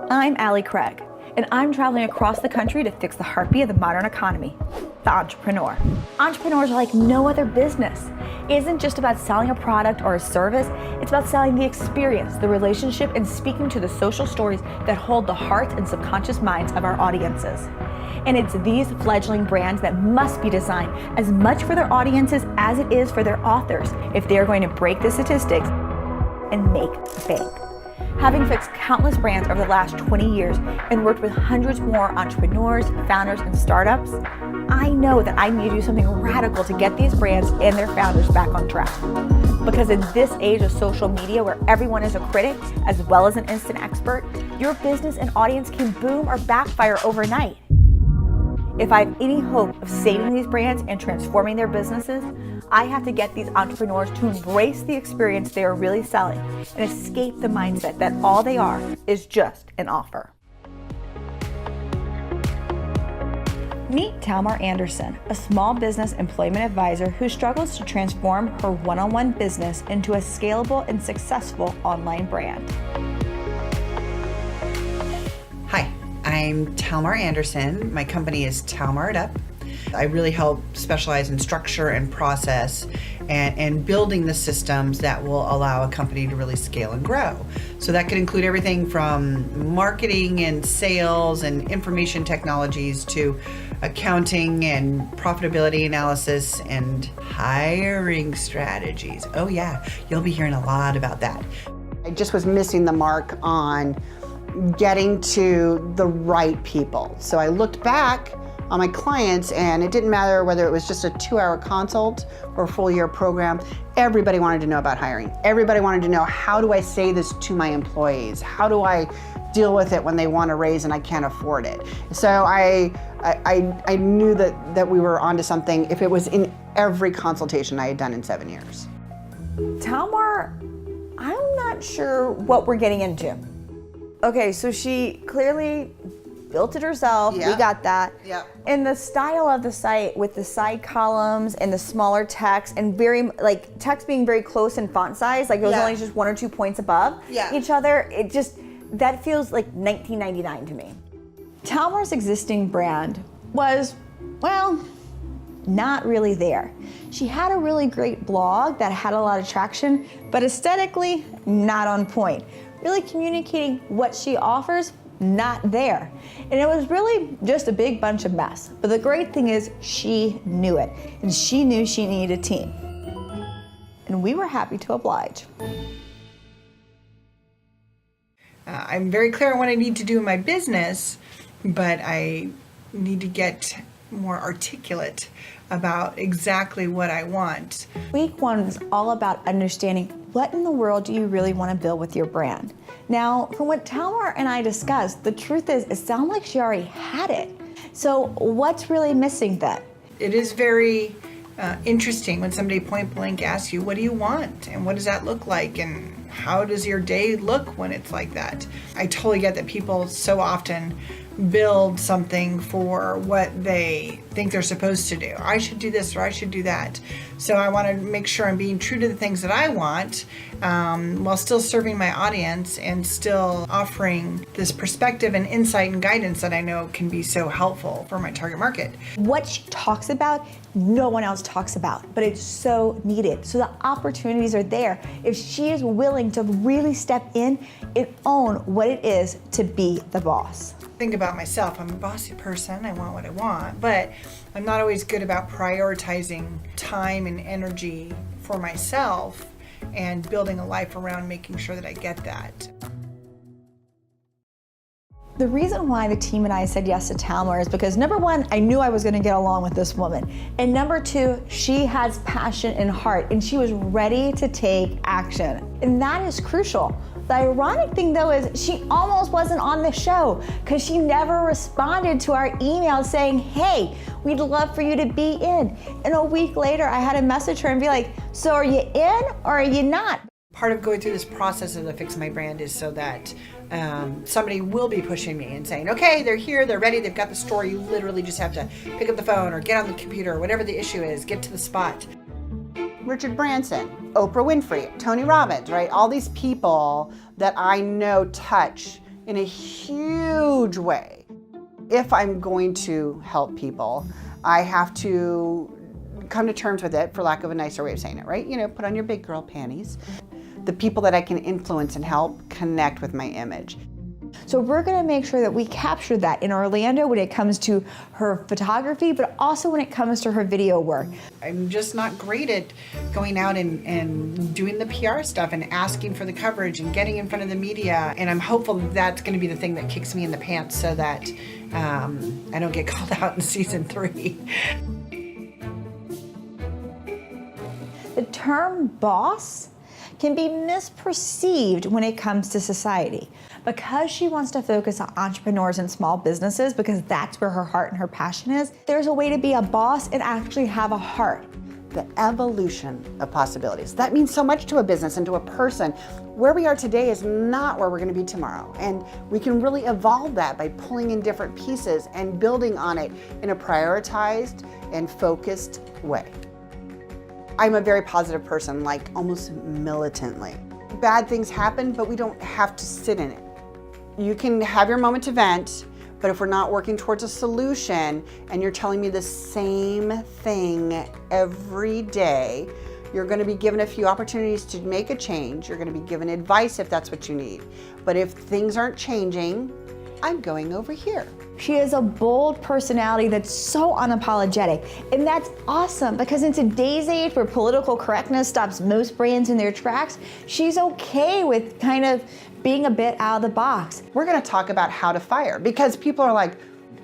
I'm Allie Craig, and I'm traveling across the country to fix the heartbeat of the modern economy, the entrepreneur. Entrepreneurs are like no other business. It isn't just about selling a product or a service, it's about selling the experience, the relationship, and speaking to the social stories that hold the hearts and subconscious minds of our audiences. And it's these fledgling brands that must be designed as much for their audiences as it is for their authors if they're going to break the statistics and make bank. Having fixed countless brands over the last 20 years and worked with hundreds more entrepreneurs, founders, and startups, I know that I need to do something radical to get these brands and their founders back on track. Because in this age of social media where everyone is a critic as well as an instant expert, your business and audience can boom or backfire overnight. If I have any hope of saving these brands and transforming their businesses, I have to get these entrepreneurs to embrace the experience they are really selling and escape the mindset that all they are is just an offer. Meet Talmar Anderson, a small business employment advisor who struggles to transform her one-on-one business into a scalable and successful online brand. Hi, I'm Talmar Anderson. My company is Talmar It Up. I really help specialize in structure and process and building the systems that will allow a company to really scale and grow. So that could include everything from marketing and sales and information technologies to accounting and profitability analysis and hiring strategies. Oh yeah, you'll be hearing a lot about that. I just was missing the mark on getting to the right people. So I looked back on my clients, and it didn't matter whether it was just a 2-hour consult or a full year program. Everybody wanted to know about hiring. Everybody wanted to know, how do I say this to my employees? How do I deal with it when they want a raise and I can't afford it? So I knew that we were onto something if it was in every consultation I had done in 7 years. Talmar, I'm not sure what we're getting into. Okay, so she clearly built it herself. Yeah. We got that. Yeah. And the style of the site with the side columns and the smaller text and very like text being very close in font size, like it was only just 1 or 2 points above each other. It just, that feels like 1999 to me. Talmar's existing brand was, well, not really there. She had a really great blog that had a lot of traction, but aesthetically, not on point. Really communicating what she offers, not there. And it was really just a big bunch of mess. But the great thing is she knew it, and she knew she needed a team. And we were happy to oblige. I'm very clear on what I need to do in my business, but I need to get more articulate about exactly what I want. Week 1 is all about understanding what in the world do you really want to build with your brand. Now, from what Talmar and I discussed, the truth is it sounds like she already had it. So what's really missing then? It is very interesting when somebody point blank asks you, what do you want? And what does that look like? And how does your day look when it's like that? I totally get that people so often build something for what they think they're supposed to do. I should do this or I should do that. So I want to make sure I'm being true to the things that I want while still serving my audience and still offering this perspective and insight and guidance that I know can be so helpful for my target market. What she talks about, no one else talks about, but it's so needed. So the opportunities are there if she is willing to really step in and own what it is to be the boss. Think about myself. I'm a bossy person. I want what I want, but I'm not always good about prioritizing time and energy for myself and building a life around making sure that I get that. The reason why the team and I said yes to Talmar is because number 1, I knew I was going to get along with this woman. And number 2, she has passion and heart and she was ready to take action. And that is crucial. The ironic thing though is she almost wasn't on the show because she never responded to our email saying, hey, we'd love for you to be in. And a week later, I had to message her and be like, so are you in or are you not? Part of going through this process of the Fix My Brand is so that somebody will be pushing me and saying, okay, they're here, they're ready, they've got the story. You literally just have to pick up the phone or get on the computer or whatever the issue is, get to the spot. Richard Branson, Oprah Winfrey, Tony Robbins, right? All these people that I know touch in a huge way. If I'm going to help people, I have to come to terms with it, for lack of a nicer way of saying it, right? You know, put on your big girl panties. The people that I can influence and help connect with my image. So we're gonna make sure that we capture that in Orlando when it comes to her photography, but also when it comes to her video work. I'm just not great at going out and doing the PR stuff and asking for the coverage and getting in front of the media. And I'm hopeful that's going to be the thing that kicks me in the pants so that I don't get called out in season 3. The term boss can be misperceived when it comes to society. Because she wants to focus on entrepreneurs and small businesses, because that's where her heart and her passion is, there's a way to be a boss and actually have a heart. The evolution of possibilities. That means so much to a business and to a person. Where we are today is not where we're going to be tomorrow. And we can really evolve that by pulling in different pieces and building on it in a prioritized and focused way. I'm a very positive person, like almost militantly. Bad things happen, but we don't have to sit in it. You can have your moment to vent, but if we're not working towards a solution and you're telling me the same thing every day, you're going to be given a few opportunities to make a change. You're going to be given advice if that's what you need. But if things aren't changing, I'm going over here. She has a bold personality that's so unapologetic. And that's awesome because in today's age where political correctness stops most brands in their tracks, she's okay with kind of being a bit out of the box. We're going to talk about how to fire because people are like,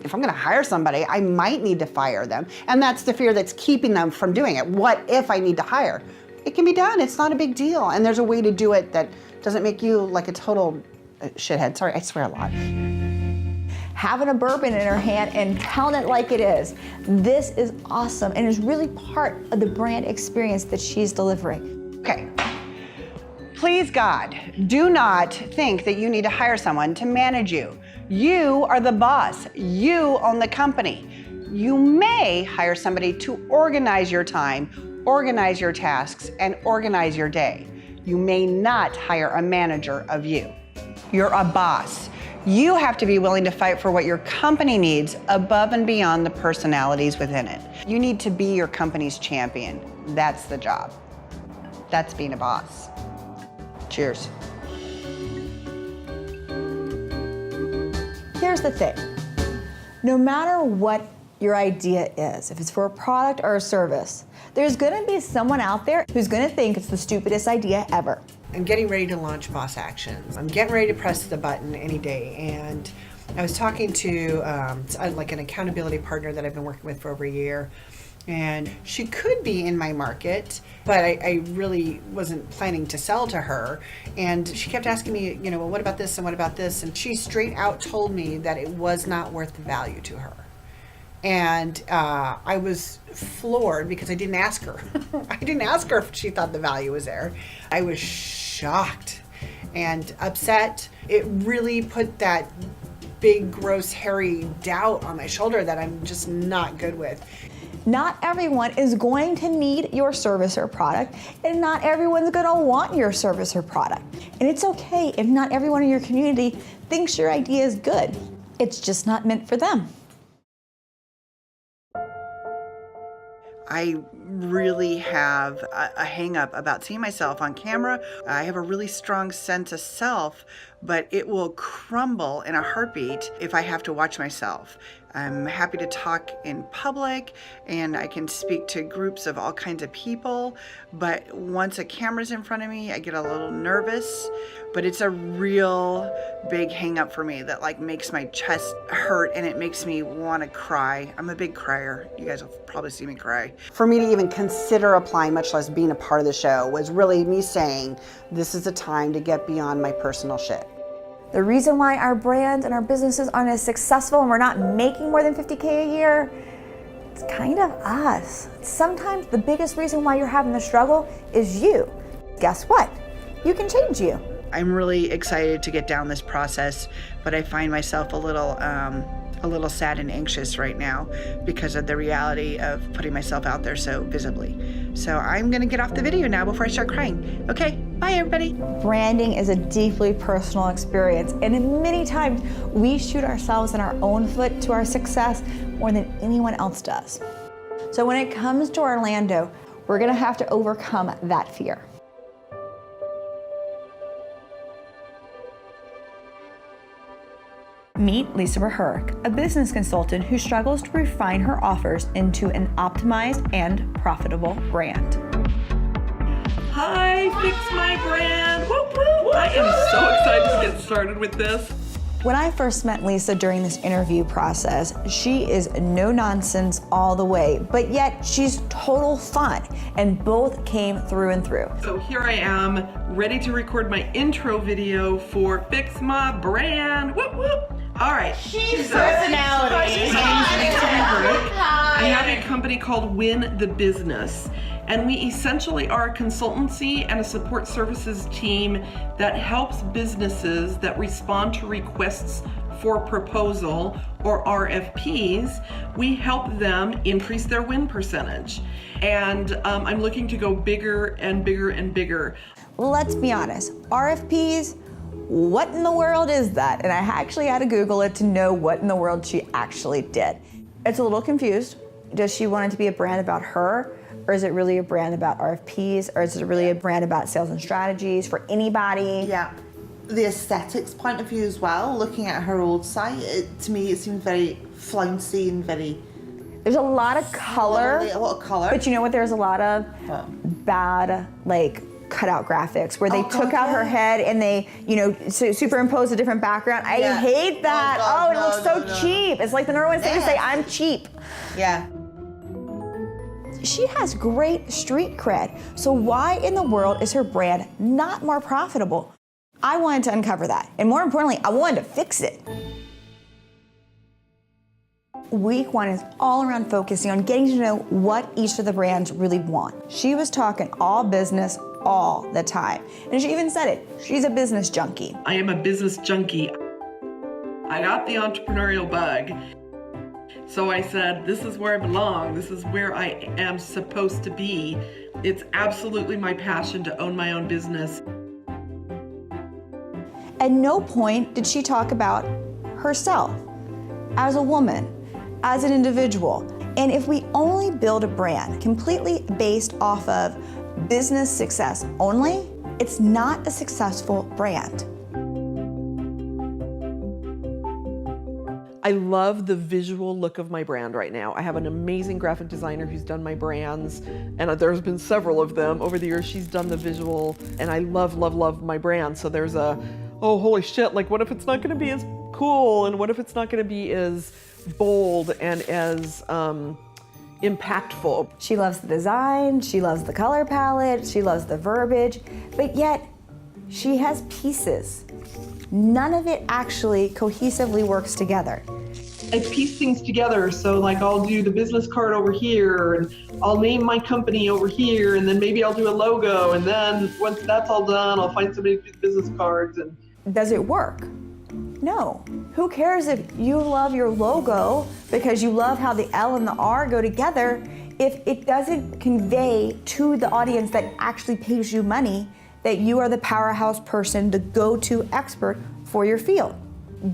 if I'm going to hire somebody, I might need to fire them. And that's the fear that's keeping them from doing it. What if I need to hire? It can be done. It's not a big deal. And there's a way to do it that doesn't make you like a total shithead. Sorry, I swear a lot. Having a bourbon in her hand and telling it like it is. This is awesome and is really part of the brand experience that she's delivering. Okay. Please God, do not think that you need to hire someone to manage you. You are the boss. You own the company. You may hire somebody to organize your time, organize your tasks, and organize your day. You may not hire a manager of you. You're a boss. You have to be willing to fight for what your company needs above and beyond the personalities within it. You need to be your company's champion. That's the job. That's being a boss. Cheers. Here's the thing. No matter what your idea is, if it's for a product or a service, there's gonna be someone out there who's gonna think it's the stupidest idea ever. I'm getting ready to launch Boss Actions. I'm getting ready to press the button any day. And I was talking to like an accountability partner that I've been working with for over a year. And she could be in my market, but I really wasn't planning to sell to her. And she kept asking me, you know, well, what about this and what about this? And she straight out told me that it was not worth the value to her. And I was floored because I didn't ask her. I didn't ask her if she thought the value was there. I was shocked and upset. It really put that big, gross, hairy doubt on my shoulder that I'm just not good with. Not everyone is going to need your service or product, and not everyone's gonna want your service or product. And it's okay if not everyone in your community thinks your idea is good. It's just not meant for them. I really have a hang up about seeing myself on camera. I have a really strong sense of self, but it will crumble in a heartbeat if I have to watch myself. I'm happy to talk in public and I can speak to groups of all kinds of people, but once a camera's in front of me, I get a little nervous, but it's a real big hang up for me that like makes my chest hurt and it makes me want to cry. I'm a big crier. You guys will probably see me cry. For me to even consider applying, much less being a part of the show, was really me saying, this is a time to get beyond my personal shit. The reason why our brands and our businesses aren't as successful and we're not making more than $50K a year, it's kind of us. Sometimes the biggest reason why you're having the struggle is you. Guess what? You can change you. I'm really excited to get down this process, but I find myself a little sad and anxious right now because of the reality of putting myself out there so visibly. So I'm gonna get off the video now before I start crying. Okay, Bye, everybody. Branding is a deeply personal experience, and many times we shoot ourselves in our own foot to our success more than anyone else does. So when it comes to Orlando, we're gonna have to overcome that fear. Meet Lisa Reherk, a business consultant who struggles to refine her offers into an optimized and profitable brand. Hi, Fix My Brand. Whoop, whoop. I am so excited to get started with this. When I first met Lisa during this interview process, she is no nonsense all the way, but yet she's total fun, and both came through and through. So here I am, ready to record my intro video for Fix My Brand. Whoop, whoop. All right. She's personality. My name's Lisa Reherk. I have a company called Win the Business, and we essentially are a consultancy and a support services team that helps businesses that respond to requests for proposal or RFPs. We help them increase their win percentage. And I'm looking to go bigger and bigger and bigger. Let's be honest, RFPs, what in the world is that? And I actually had to Google it to know what in the world she actually did. It's a little confused. Does she want it to be a brand about her? Or is it really a brand about RFPs? Or is it really a brand about sales and strategies for anybody? Yeah. The aesthetics point of view as well, looking at her old site, to me it seems very flouncy and very... There's a lot of color. A lot of color. But you know what there's a lot of? Bad, like, cutout graphics where they took out her head and they, superimposed a different background. I hate that. God, it looks so cheap. It's like the number one thing to say, I'm cheap. Yeah. She has great street cred. So why in the world is her brand not more profitable? I wanted to uncover that. And more importantly, I wanted to fix it. Week 1 is all around focusing on getting to know what each of the brands really want. She was talking all business all the time. And she even said it, she's a business junkie. I am a business junkie. I got the entrepreneurial bug. So I said, this is where I belong. This is where I am supposed to be. It's absolutely my passion to own my own business. At no point did she talk about herself as a woman, as an individual. And if we only build a brand completely based off of business success only, it's not a successful brand. I love the visual look of my brand right now. I have an amazing graphic designer who's done my brands, and there's been several of them over the years. She's done the visual, and I love, love, love my brand. So there's a, oh, holy shit, like what if it's not gonna be as cool, and what if it's not gonna be as bold and as impactful? She loves the design, she loves the color palette, she loves the verbiage, but yet she has pieces. None of it actually cohesively works together. I piece things together, so like I'll do the business card over here, and I'll name my company over here, and then maybe I'll do a logo, and then once that's all done, I'll find somebody to do the business cards. And does it work? No. Who cares if you love your logo because you love how the L and the R go together if it doesn't convey to the audience that actually pays you money that you are the powerhouse person, the go-to expert for your field.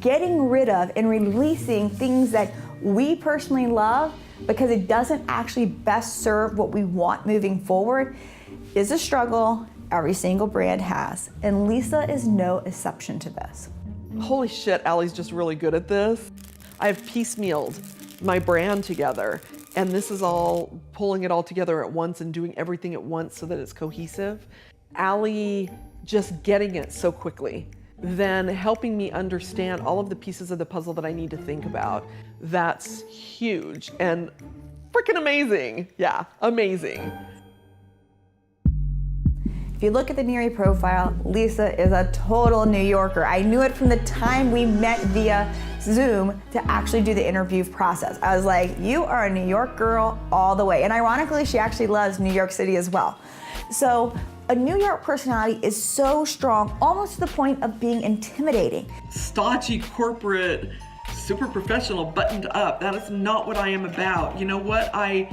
Getting rid of and releasing things that we personally love because it doesn't actually best serve what we want moving forward is a struggle every single brand has, and Lisa is no exception to this. Holy shit, Allie's just really good at this. I have piecemealed my brand together, and this is all pulling it all together at once and doing everything at once so that it's cohesive. Allie just getting it so quickly, then helping me understand all of the pieces of the puzzle that I need to think about. That's huge and freaking amazing. Yeah, amazing. If you look at the Neary profile, Lisa is a total New Yorker. I knew it from the time we met via Zoom to actually do the interview process. I was like, you are a New York girl all the way. And ironically, she actually loves New York City as well. So a New York personality is so strong, almost to the point of being intimidating. stodgy corporate super professional, buttoned up. That is not what I am about. You know what? I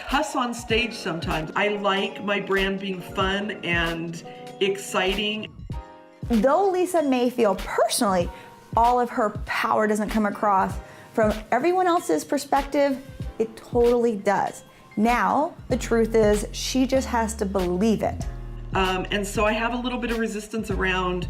cuss on stage sometimes. I like my brand being fun and exciting. Though Lisa may feel personally all of her power doesn't come across, from everyone else's perspective, it totally does. Now, the truth is, she just has to believe it. And so I have a little bit of resistance around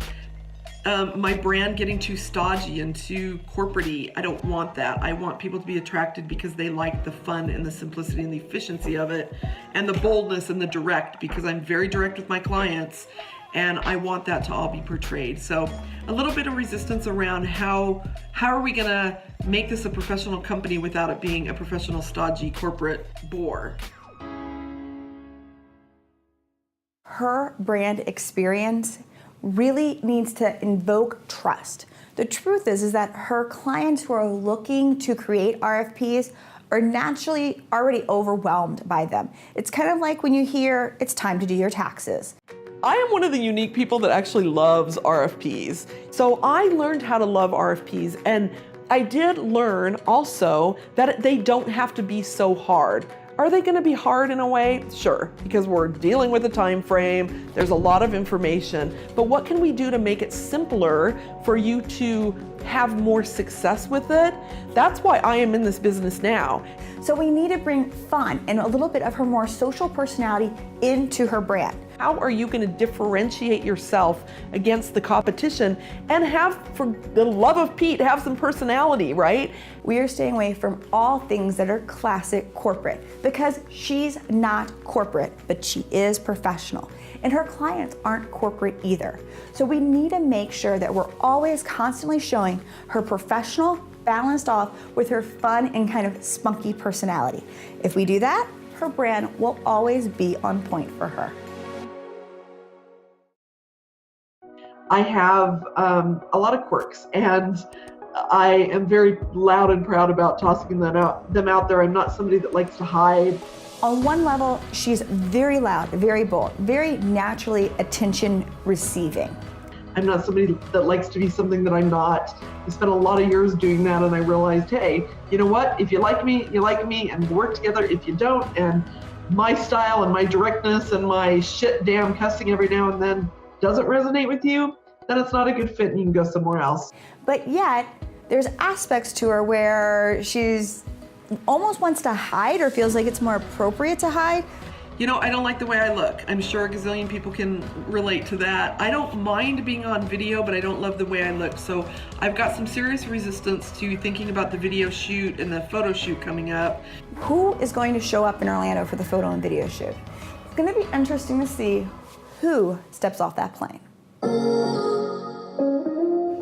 my brand getting too stodgy and too corporate-y. I don't want that. I want people to be attracted because they like the fun and the simplicity and the efficiency of it, and the boldness and the direct, because I'm very direct with my clients, and I want that to all be portrayed. So a little bit of resistance around how are we gonna make this a professional company without it being a professional, stodgy, corporate bore. Her brand experience really needs to invoke trust. The truth is that her clients who are looking to create RFPs are naturally already overwhelmed by them. It's kind of like when you hear it's time to do your taxes. I am one of the unique people that actually loves RFPs. So I learned how to love RFPs, and I did learn also that they don't have to be so hard. Are they going to be hard in a way? Sure, because we're dealing with a time frame, there's a lot of information, but what can we do to make it simpler for you to have more success with it? That's why I am in this business now. So we need to bring fun and a little bit of her more social personality into her brand. How are you going to differentiate yourself against the competition and have, for the love of Pete, have some personality, right? We are staying away from all things that are classic corporate because she's not corporate, but she is professional. And her clients aren't corporate either. So we need to make sure that we're always constantly showing her professional, balanced off with her fun and kind of spunky personality. If we do that, her brand will always be on point for her. I have a lot of quirks, and I am very loud and proud about tossing them out there. I'm not somebody that likes to hide. On one level, she's very loud, very bold, very naturally attention receiving. I'm not somebody that likes to be something that I'm not. I spent a lot of years doing that, and I realized, hey, you know what? If you like me, and we'll work together. If you don't, and my style and my directness and my shit damn cussing every now and then doesn't resonate with you, then it's not a good fit and you can go somewhere else. But yet, there's aspects to her where she's almost wants to hide or feels like it's more appropriate to hide. You know, I don't like the way I look. I'm sure a gazillion people can relate to that. I don't mind being on video, but I don't love the way I look. So I've got some serious resistance to thinking about the video shoot and the photo shoot coming up. Who is going to show up in Orlando for the photo and video shoot? It's going to be interesting to see who steps off that plane.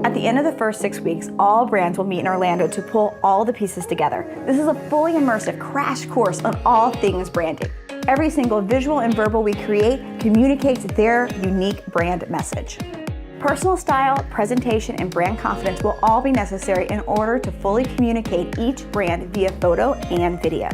At the end of the first 6 weeks, all brands will meet in Orlando to pull all the pieces together. This is a fully immersive crash course on all things branding. Every single visual and verbal we create communicates their unique brand message. Personal style, presentation, and brand confidence will all be necessary in order to fully communicate each brand via photo and video.